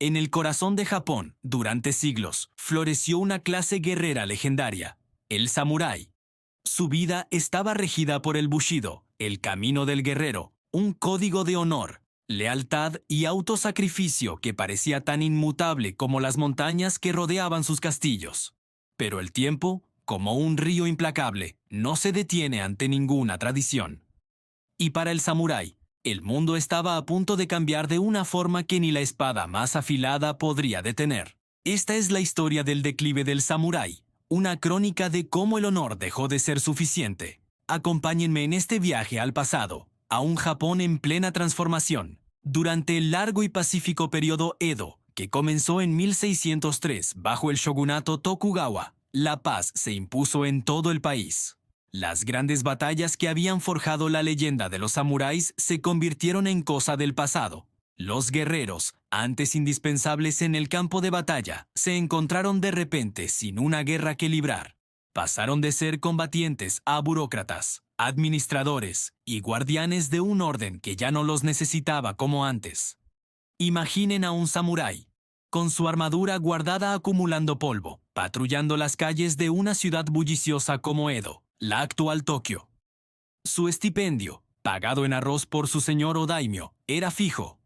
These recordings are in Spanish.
En el corazón de Japón, durante siglos, floreció una clase guerrera legendaria, el samurái. Su vida estaba regida por el bushido, el camino del guerrero, un código de honor, lealtad y autosacrificio que parecía tan inmutable como las montañas que rodeaban sus castillos. Pero el tiempo, como un río implacable, no se detiene ante ninguna tradición. Y para el samurái, el mundo estaba a punto de cambiar de una forma que ni la espada más afilada podría detener. Esta es la historia del declive del samurái, una crónica de cómo el honor dejó de ser suficiente. Acompáñenme en este viaje al pasado, a un Japón en plena transformación, durante el largo y pacífico periodo Edo, que comenzó en 1603 bajo el shogunato Tokugawa. La paz se impuso en todo el país. Las grandes batallas que habían forjado la leyenda de los samuráis se convirtieron en cosa del pasado. Los guerreros, antes indispensables en el campo de batalla, se encontraron de repente sin una guerra que librar. Pasaron de ser combatientes a burócratas, administradores y guardianes de un orden que ya no los necesitaba como antes. Imaginen a un samurái, con su armadura guardada acumulando polvo, patrullando las calles de una ciudad bulliciosa como Edo, la actual Tokio. Su estipendio, pagado en arroz por su señor o daimyo, era fijo.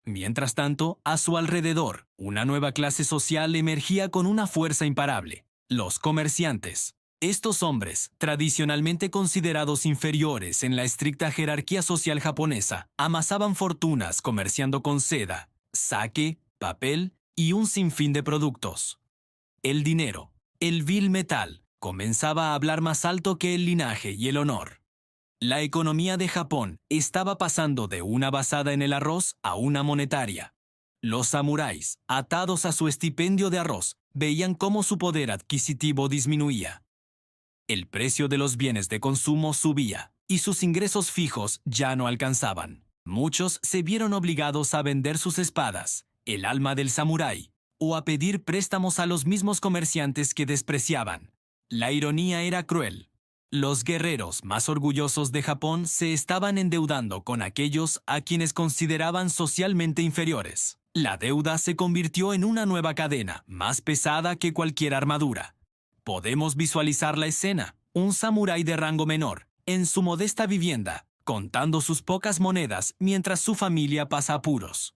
Mientras tanto, a su alrededor, una nueva clase social emergía con una fuerza imparable: los comerciantes. Estos hombres, tradicionalmente considerados inferiores en la estricta jerarquía social japonesa, amasaban fortunas comerciando con seda, sake, papel y un sinfín de productos. El dinero, el vil metal, comenzaba a hablar más alto que el linaje y el honor. La economía de Japón estaba pasando de una basada en el arroz a una monetaria. Los samuráis, atados a su estipendio de arroz, veían cómo su poder adquisitivo disminuía. El precio de los bienes de consumo subía y sus ingresos fijos ya no alcanzaban. Muchos se vieron obligados a vender sus espadas, el alma del samurái, o a pedir préstamos a los mismos comerciantes que despreciaban. La ironía era cruel. Los guerreros más orgullosos de Japón se estaban endeudando con aquellos a quienes consideraban socialmente inferiores. La deuda se convirtió en una nueva cadena, más pesada que cualquier armadura. Podemos visualizar la escena: un samurái de rango menor, en su modesta vivienda, contando sus pocas monedas mientras su familia pasa apuros.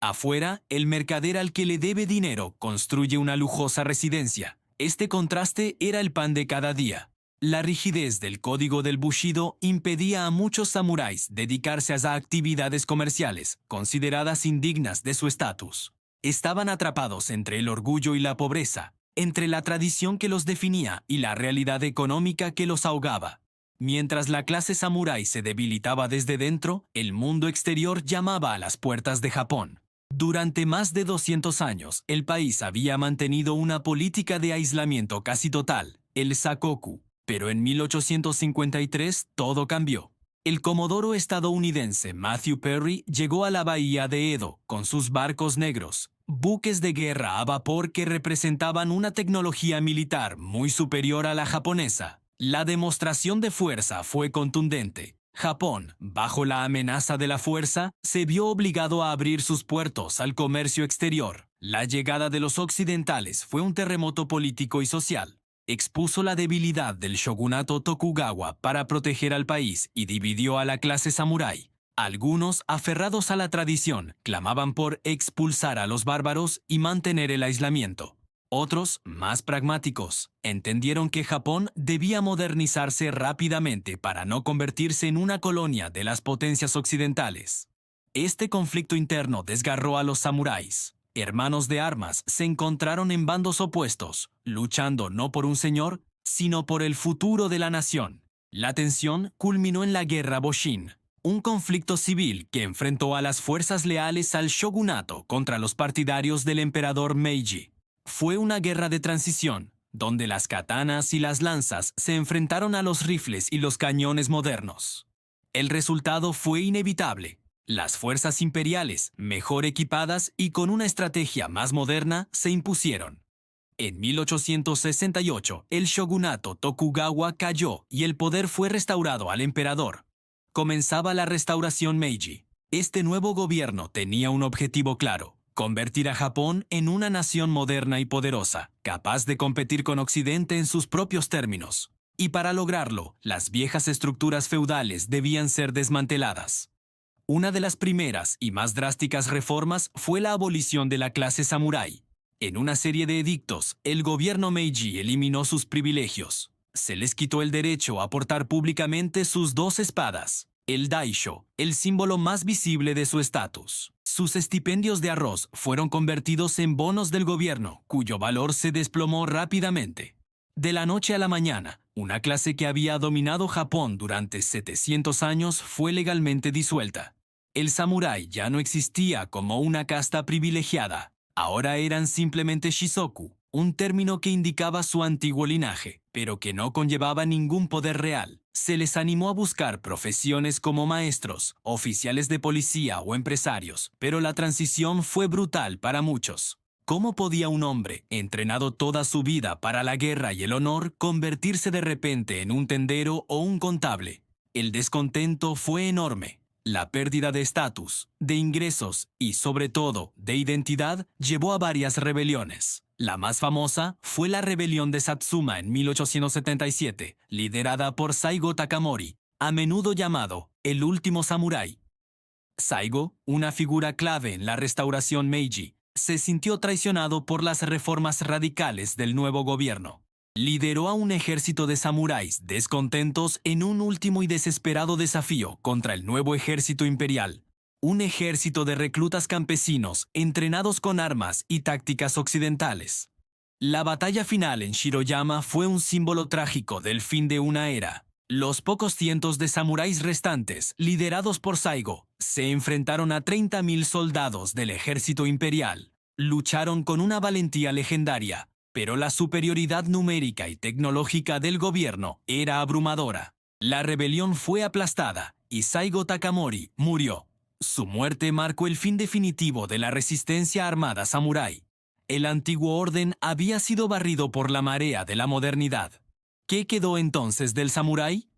Afuera, el mercader al que le debe dinero construye una lujosa residencia. Este contraste era el pan de cada día. La rigidez del código del bushido impedía a muchos samuráis dedicarse a actividades comerciales, consideradas indignas de su estatus. Estaban atrapados entre el orgullo y la pobreza, entre la tradición que los definía y la realidad económica que los ahogaba. Mientras la clase samurái se debilitaba desde dentro, el mundo exterior llamaba a las puertas de Japón. Durante más de 200 años, el país había mantenido una política de aislamiento casi total, el sakoku. Pero en 1853 todo cambió. El comodoro estadounidense Matthew Perry llegó a la bahía de Edo con sus barcos negros, buques de guerra a vapor que representaban una tecnología militar muy superior a la japonesa. La demostración de fuerza fue contundente. Japón, bajo la amenaza de la fuerza, se vio obligado a abrir sus puertos al comercio exterior. La llegada de los occidentales fue un terremoto político y social. Expuso la debilidad del shogunato Tokugawa para proteger al país y dividió a la clase samurái. Algunos, aferrados a la tradición, clamaban por expulsar a los bárbaros y mantener el aislamiento. Otros, más pragmáticos, entendieron que Japón debía modernizarse rápidamente para no convertirse en una colonia de las potencias occidentales. Este conflicto interno desgarró a los samuráis. Hermanos de armas se encontraron en bandos opuestos, luchando no por un señor, sino por el futuro de la nación. La tensión culminó en la Guerra Boshin, un conflicto civil que enfrentó a las fuerzas leales al shogunato contra los partidarios del emperador Meiji. Fue una guerra de transición, donde las katanas y las lanzas se enfrentaron a los rifles y los cañones modernos. El resultado fue inevitable. Las fuerzas imperiales, mejor equipadas y con una estrategia más moderna, se impusieron. En 1868, el shogunato Tokugawa cayó y el poder fue restaurado al emperador. Comenzaba la restauración Meiji. Este nuevo gobierno tenía un objetivo claro: convertir a Japón en una nación moderna y poderosa, capaz de competir con Occidente en sus propios términos. Y para lograrlo, las viejas estructuras feudales debían ser desmanteladas. Una de las primeras y más drásticas reformas fue la abolición de la clase samurái. En una serie de edictos, el gobierno Meiji eliminó sus privilegios. Se les quitó el derecho a portar públicamente sus dos espadas, el daisho, el símbolo más visible de su estatus. Sus estipendios de arroz fueron convertidos en bonos del gobierno, cuyo valor se desplomó rápidamente. De la noche a la mañana, una clase que había dominado Japón durante 700 años fue legalmente disuelta. El samurái ya no existía como una casta privilegiada. Ahora eran simplemente shizoku, un término que indicaba su antiguo linaje, pero que no conllevaba ningún poder real. Se les animó a buscar profesiones como maestros, oficiales de policía o empresarios, pero la transición fue brutal para muchos. ¿Cómo podía un hombre, entrenado toda su vida para la guerra y el honor, convertirse de repente en un tendero o un contable? El descontento fue enorme. La pérdida de estatus, de ingresos y, sobre todo, de identidad llevó a varias rebeliones. La más famosa fue la rebelión de Satsuma en 1877, liderada por Saigo Takamori, a menudo llamado el último samurái. Saigo, una figura clave en la restauración Meiji, se sintió traicionado por las reformas radicales del nuevo gobierno. Lideró a un ejército de samuráis descontentos en un último y desesperado desafío contra el nuevo ejército imperial. Un ejército de reclutas campesinos entrenados con armas y tácticas occidentales. La batalla final en Shiroyama fue un símbolo trágico del fin de una era. Los pocos cientos de samuráis restantes, liderados por Saigo, se enfrentaron a 30.000 soldados del ejército imperial. Lucharon con una valentía legendaria, pero la superioridad numérica y tecnológica del gobierno era abrumadora. La rebelión fue aplastada y Saigo Takamori murió. Su muerte marcó el fin definitivo de la resistencia armada samurái. El antiguo orden había sido barrido por la marea de la modernidad. ¿Qué quedó entonces del samurái?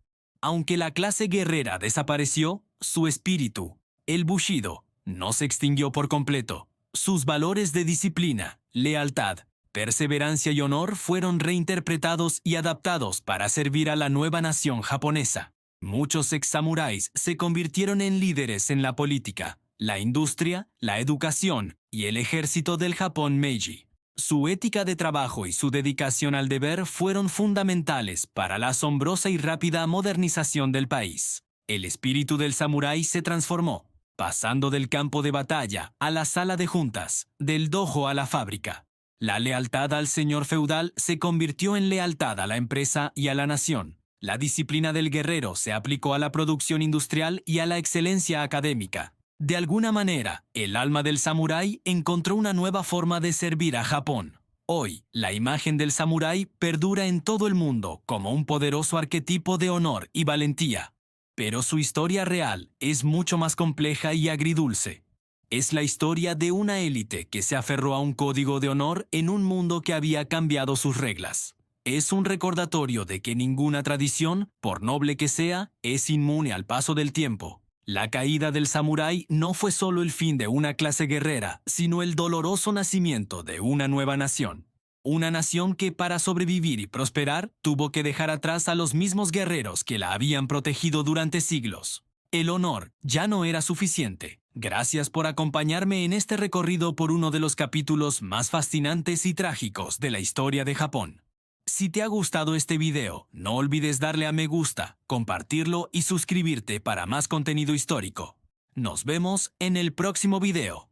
Aunque la clase guerrera desapareció, su espíritu, el bushido, no se extinguió por completo. Sus valores de disciplina, lealtad, perseverancia y honor fueron reinterpretados y adaptados para servir a la nueva nación japonesa. Muchos ex-samuráis se convirtieron en líderes en la política, la industria, la educación y el ejército del Japón Meiji. Su ética de trabajo y su dedicación al deber fueron fundamentales para la asombrosa y rápida modernización del país. El espíritu del samurái se transformó, pasando del campo de batalla a la sala de juntas, del dojo a la fábrica. La lealtad al señor feudal se convirtió en lealtad a la empresa y a la nación. La disciplina del guerrero se aplicó a la producción industrial y a la excelencia académica. De alguna manera, el alma del samurái encontró una nueva forma de servir a Japón. Hoy, la imagen del samurái perdura en todo el mundo como un poderoso arquetipo de honor y valentía. Pero su historia real es mucho más compleja y agridulce. Es la historia de una élite que se aferró a un código de honor en un mundo que había cambiado sus reglas. Es un recordatorio de que ninguna tradición, por noble que sea, es inmune al paso del tiempo. La caída del samurái no fue solo el fin de una clase guerrera, sino el doloroso nacimiento de una nueva nación. Una nación que, para sobrevivir y prosperar, tuvo que dejar atrás a los mismos guerreros que la habían protegido durante siglos. El honor ya no era suficiente. Gracias por acompañarme en este recorrido por uno de los capítulos más fascinantes y trágicos de la historia de Japón. Si te ha gustado este video, no olvides darle a me gusta, compartirlo y suscribirte para más contenido histórico. Nos vemos en el próximo video.